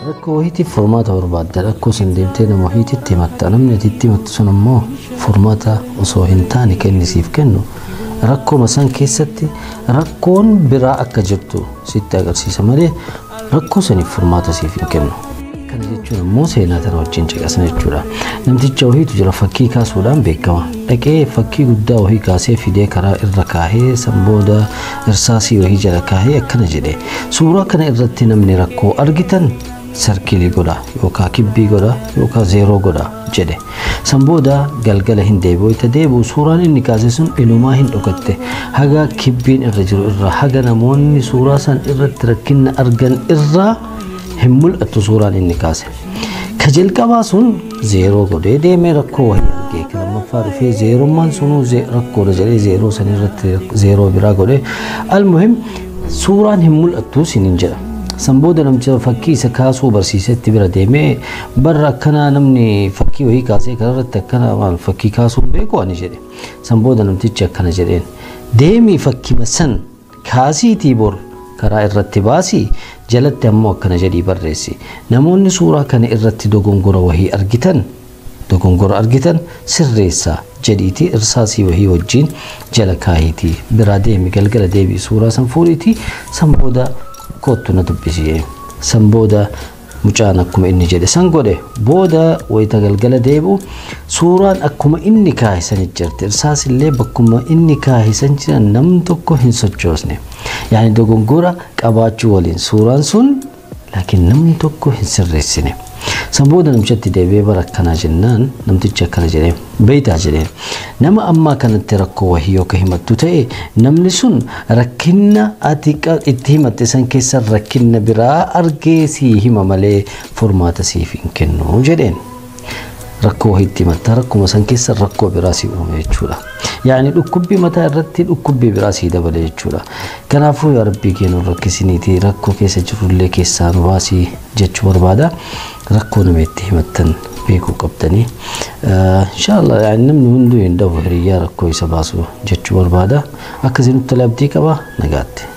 Rakkoo wayiitiif furmaata barbaadda. Rakkoo san deemtee nama wayiititti himatta. Namni atitti himattu sun ammoo furmaata osoo hin taane kennisiif kennu. Rakkoo san keessatti rakkoon biraa akka jirtu sitti agarsiisa malee rakkoo saniif furmaata siif hin kennu. Kana jechuun ammoo seenaa tana wajjin caqasna jechuudha. Namticha wayiitu jira fakkii kaasuudhaan beekama. Dhaqee fakkii guddaa wahii kaasee fidee karaa irra kaahee san booda irsaasii wahii jala kaahee akkana jedhe. Suuraa kana irratti namni rakkoo argitan sarkilii godha yookaan kibbii godha yookaan zeeroo godha jedhe. San booda galgala hin deebi'u itti deebi'u suuraan inni kaase sun ilumaa hin dhokatte haga kibbiin irra jiru irra haga namoonni suuraa san irratti rakkina argan irra hin mul'attu suuraan inni kaase. Ka jalqabaa sun zeeroo godhee deemee rakkoo wahii argee kan lammaffaa dhufee zeerummaan sunuu rakkoodha jedhee zeeroo san irratti zeeroo biraa godhee almuhim suuraan hin mul'attu sinin jedha. San booda namticha fakkii isa kaasuu barsiisetti bira deemee barra akkana namni fakkii wahii kaasee kanarratti akkana waan fakkii kaasuu beeku ani jedhe. San booda namtichi akkana jedheen deemii fakkii san kaasiitii bor karaa irratti baasii jalatti ammoo akkana jedhii barreessi. Namoonni suuraa kana irratti dogongora wahii argitan sirreessaa jedhiitii irsaasii wahii wajjin jala kaahiitii biraa deemi galgala deebii suuraa san fuudhiitii san booda kootu na dubbisee san booda mucaan akkuma inni jedhe san godhe booda wayita galgala deebi'u suuraan akkuma inni kaahisan jirti irsaas illee bakkuma inni kaahisan jiran nam tokko hin sochoosne yaani dogongora qabaachuu waliin suuraan sun laakiin namni tokko hin sirreessine. San booda namtichatti deebi'ee bara akkanaa jennaan namtichi akkana jedhee beeytaa jedheen nama ammaa kanatti rakkoo wahii yoo ka himattu ta'e namni sun rakkinna ati itti himatte san keessa rakkinna biraa argee sii hima malee furmaata siif hin kennu jedheen. Rakkoo wahiitti himatta rakkuma san keessa rakkoo biraa sii uume jechuudha. Yaani dhukkubbii mataa irratti dhukkubbii biraa sii dabale jechuudha. Kanaafuu yaa Rabbii keenya rakkisiniitii rakkoo keessa jirullee keessaa nu baasii jechuu barbaada. Rakkoo nama itti himattan beekuu qabdanii. Inshallah yaani namni hunduu hin dhabu hiriyyaa rakkoo isa baasu jechuu barbaada. Akkasiin nutti labdii qaba nagaatti.